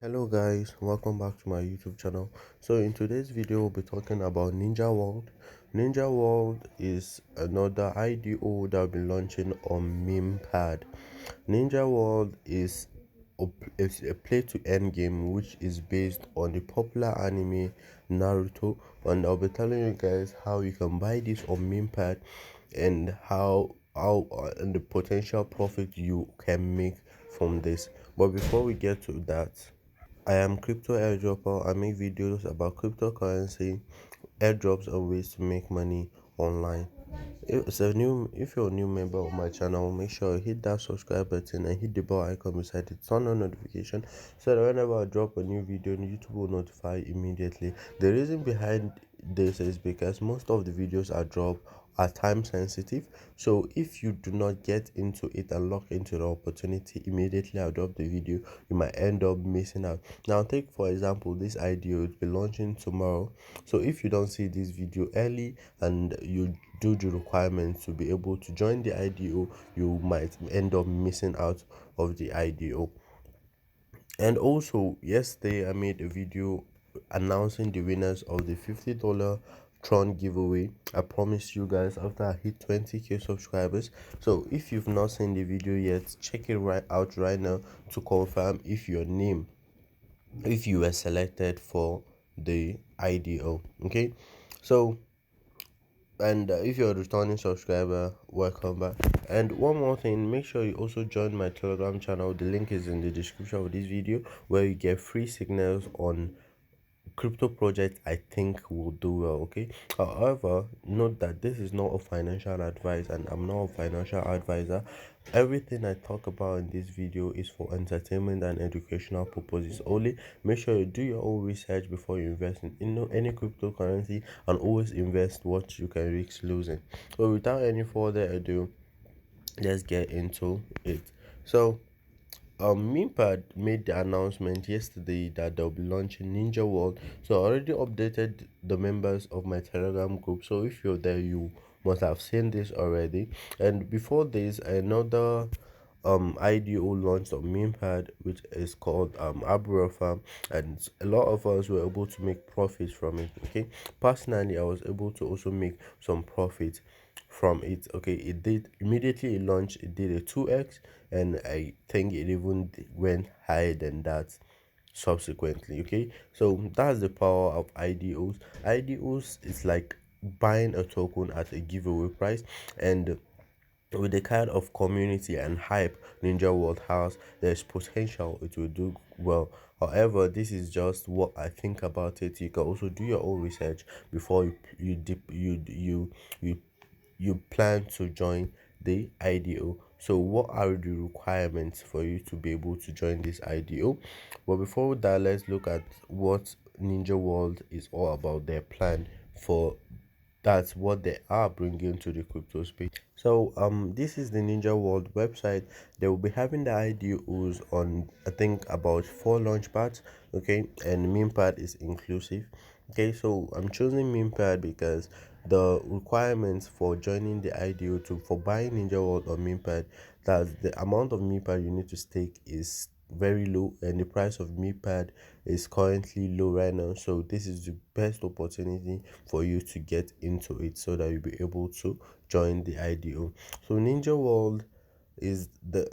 Hello guys, welcome back to my YouTube channel. So in today's video we'll be talking about Ninja World. Ninja World is another IDO that will be launching on Memepad. Ninja World is a play to earn game which is based on the popular anime Naruto, and I'll be telling you guys how you can buy this on Memepad and how and the potential profit you can make from this. But before we get to that, I am crypto airdropper. I make videos about cryptocurrency, airdrops, and ways to make money online. If you're a new member of my channel, make sure you hit that subscribe button and hit the bell icon beside it. Turn on notification so that whenever I drop a new video, YouTube will notify immediately. The reason behind this is because most of the videos I drop are time sensitive, so if you do not get into it and lock into the opportunity immediately I drop the video, you might end up missing out. Now take for example this IDO will be launching tomorrow, so if you don't see this video early and you do the requirements to be able to join the IDO, you might end up missing out of the IDO. And also yesterday I made a video announcing the winners of the $50 Tron giveaway. I promised you guys after I hit 20k subscribers. So if you've not seen the video yet, check it out right now to confirm if you were selected for the IDO. Okay, so and if you're a returning subscriber, welcome back. And one more thing, make sure you also join my Telegram channel. The link is in the description of this video, where you get free signals on crypto project I think will do well. Okay, however, note that this is not a financial advice and I'm not a financial advisor. Everything I talk about in this video is for entertainment and educational purposes only. Make sure you do your own research before you invest in any cryptocurrency, and always invest what you can risk losing. So without any further ado, let's get into it. So Memepad made the announcement yesterday that they'll be launching Ninja World. So I already updated the members of my Telegram group. So if you're there, you must have seen this already. And before this, another IDO launched on Memepad, which is called Arbor Farm, and a lot of us were able to make profits from it. Okay, personally, I was able to also make some profit from it. Okay, it did immediately it launched, it did a 2x, and I think it even went higher than that subsequently. Okay, so that's the power of IDOs is like buying a token at a giveaway price, and with the kind of community and hype Ninja World has, there's potential it will do well. However, this is just what I think about it. You can also do your own research before you dip, you you plan to join the IDO. So what are the requirements for you to be able to join this IDO? But before that, let's look at what Ninja World is all about, their plan for that's what they are bringing to the crypto space. So this is the Ninja World website. They will be having the IDOs on, I think, about 4 launch pads. Okay, and Memepad is inclusive. Okay, so I'm choosing Memepad because the requirements for joining the IDO to for buying Ninja World on Memepad, that the amount of Memepad you need to stake is very low, and the price of Memepad is currently low right now. So this is the best opportunity for you to get into it so that you'll be able to join the IDO. So Ninja World is the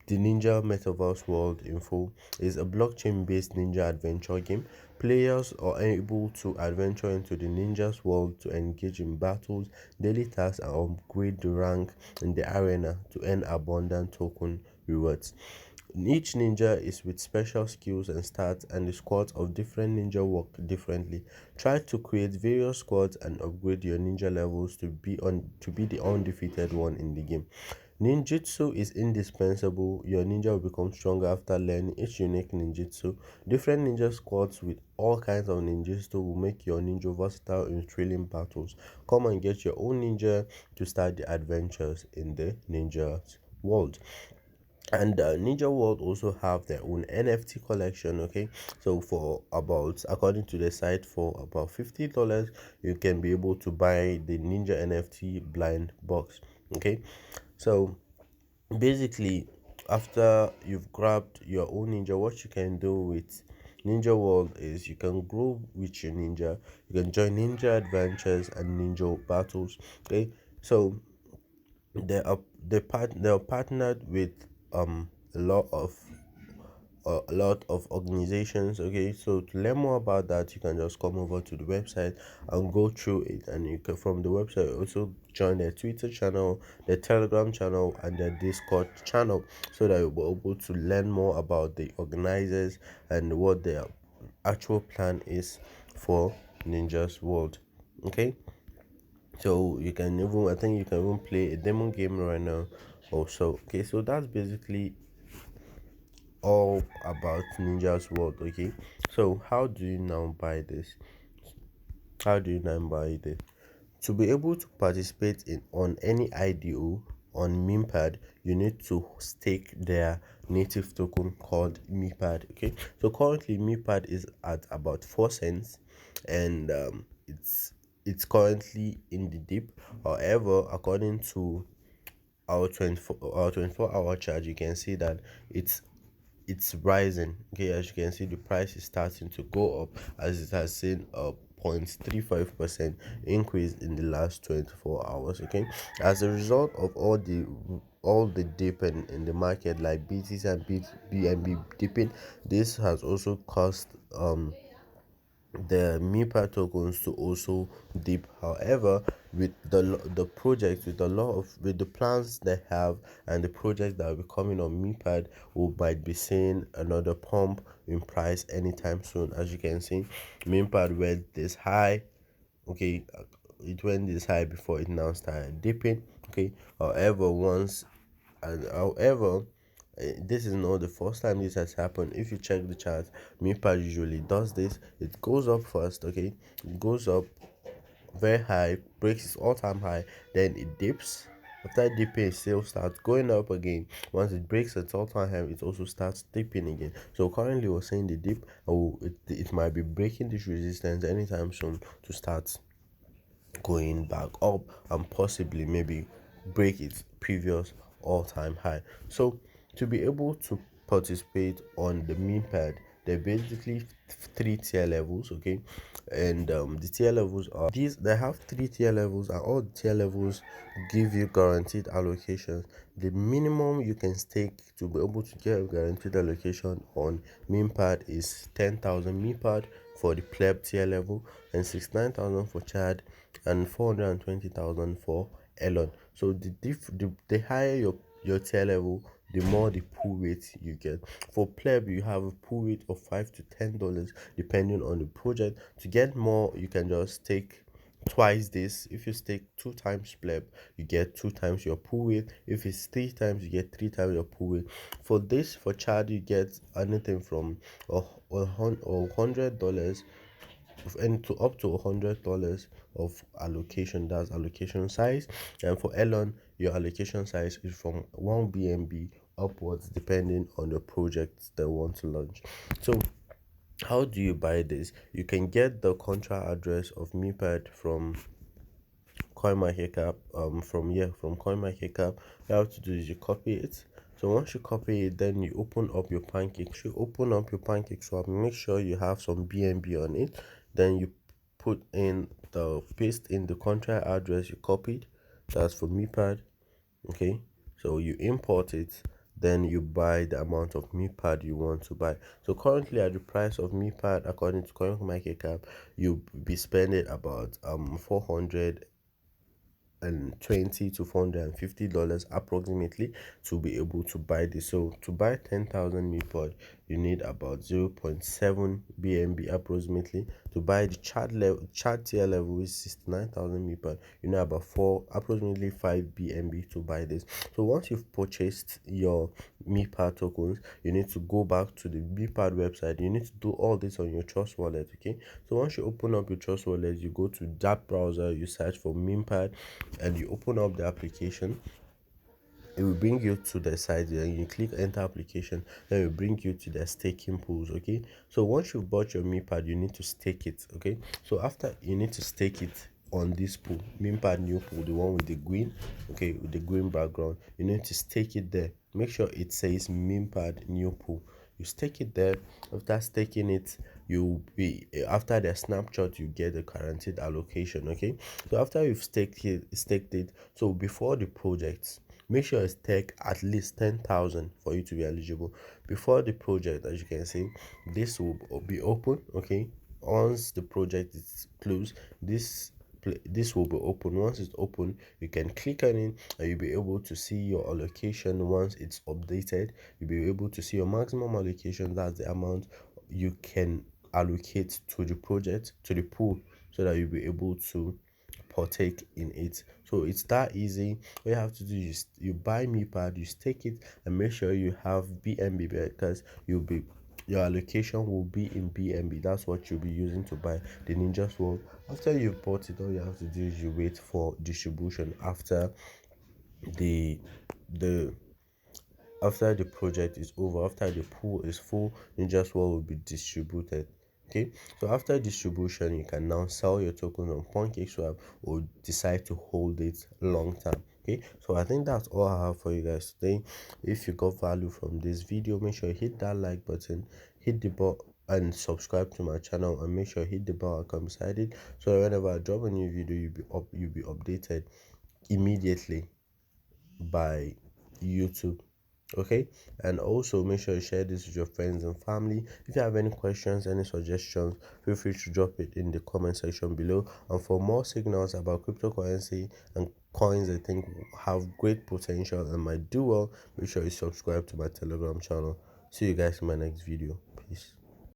Ninja Metaverse World Info is a blockchain based ninja adventure game. Players are able to adventure into the ninja's world to engage in battles, daily tasks, and upgrade the rank in the arena to earn abundant token rewards. Each ninja is with special skills and stats, and the squads of different ninja work differently. Try to create various squads and upgrade your ninja levels to be the undefeated one in the game. Ninjutsu is indispensable. Your ninja will become stronger after learning each unique ninjutsu. Different ninja squads with all kinds of ninjutsu will make your ninja versatile in thrilling battles. Come and get your own ninja to start the adventures in the ninja world. And Ninja World also have their own NFT collection. Okay, so for about, according to the site, for about $50 you can be able to buy the Ninja NFT blind box. Okay, so basically after you've grabbed your own ninja, what you can do with Ninja World is you can grow with your ninja. You can join ninja adventures and ninja battles. Okay, so they're partnered with a lot of organizations. Okay, so to learn more about that, you can just come over to the website and go through it, and you can from the website also join their Twitter channel, their Telegram channel, and their Discord channel, so that you'll be able to learn more about the organizers and what their actual plan is for Ninja's World. Okay, so you can even, I think you can even play a demo game right now also. Okay, so that's basically all about Ninja's World. Okay, so how do you now buy this? How do you now buy this? To be able to participate in on any IDO on Memepad, you need to stake their native token called Memepad. Okay, so currently Memepad is at about 4 cents, and it's currently in the dip. However, according to our 24-hour chart, you can see that it's rising. Okay, as you can see, the price is starting to go up, as it has seen a 0.35% increase in the last 24 hours. Okay, as a result of all the dip in the market, like BTC and BNB dipping, this has also caused the MIPA tokens to also dip. However, with the project, with a lot of with the plans they have and the projects that will be coming on MIPAD, we might be seeing another pump in price anytime soon. As you can see, MIPAD went this high. Okay, it went this high before it now started dipping. Okay, however, however, this is not the first time this has happened. If you check the chart, MIPA usually does this. It goes up first. Okay, it goes up very high, breaks its all-time high, then it dips. After dipping, it still starts going up again. Once it breaks its all-time high, it also starts dipping again. So currently we're seeing the dip. Oh, it might be breaking this resistance anytime soon to start going back up, and possibly maybe break its previous all-time high. So to be able to participate on the meme pad, there are basically three tier levels. Okay, and the tier levels are these. They have three tier levels, and all the tier levels give you guaranteed allocations. The minimum you can stake to be able to get a guaranteed allocation on meme pad is 10,000 meme pad for the pleb tier level, and 69,000 for Chad, and 420,000 for Elon. So the higher your tier level, the more the pool rate you get. For pleb, you have a pool rate of $5 to $10 depending on the project. To get more, you can just take twice this. If you stake 2 times pleb, you get 2 times your pool rate. If it's 3 times, you get 3 times your pool rate. For this, for Chad, you get anything from $100 and to up to $100 of allocation. That's allocation size. And for Elon, your allocation size is from 1 BNB upwards, depending on the projects they want to launch. So how do you buy this? You can get the contra address of Mepad from CoinMarketCap. From CoinMarketCap, you have to do is you copy it. So once you copy it, then you open up your pancake. You open up your pancake swap, make sure you have some BNB on it. Then you paste in the contract address you copied. That's for Mepad. Okay, so you import it, then you buy the amount of Mepad you want to buy. So currently at the price of Mepad, according to CoinMarketCap, you'll be spending about 420 to $450 approximately to be able to buy this. So to buy 10,000 Mepod, you need about 0.7 BNB approximately. To buy the chart tier level is 69,000 Mepod, you need about approximately 5 BNB to buy this. So once you've purchased your Mepad tokens, you need to go back to the Mepad website. You need to do all this on your Trust Wallet. Okay, so once you open up your Trust Wallet, you go to that browser, you search for Mepad, and you open up the application. It will bring you to the site, and you click enter application, then it will bring you to the staking pools. Okay, so once you've bought your Mepad, you need to stake it. Okay, so after you need to stake it on this pool, Mepad new pool, the one with the green, okay, with the green background, you need to stake it there. make sure it says Memepad new pool. You stake it there. After staking it, you'll be after the snapshot you get a guaranteed allocation. Okay, so after you've staked it, so before the project, make sure you stake at least 10,000 for you to be eligible. Before the project, as you can see, this will be open. Okay, once the project is closed, this will be open. Once it's open, you can click on it and you'll be able to see your allocation. Once it's updated, you'll be able to see your maximum allocation. That's the amount you can allocate to the project, to the pool, so that you'll be able to partake in it. So it's that easy. All you have to do is you buy Memepad, you stake it, and make sure you have BNB, because you'll be your allocation will be in BNB. That's what you'll be using to buy the Ninja Sword. After you've bought it, all you have to do is you wait for distribution. The the after the project is over, after the pool is full, Ninja Sword will be distributed. Okay, so after distribution, you can now sell your tokens on PancakeSwap or decide to hold it long term. Okay, so I think that's all I have for you guys today. If you got value from this video, make sure you hit that like button, hit the bell, and subscribe to my channel, and make sure you hit the bell icon beside it, so that whenever I drop a new video, you'll be updated immediately by YouTube. Okay, and also make sure you share this with your friends and family. If you have any questions, any suggestions, feel free to drop it in the comment section below. And for more signals about cryptocurrency and coins I think have great potential and might do well, make sure you subscribe to my Telegram channel. See you guys in my next video. Peace.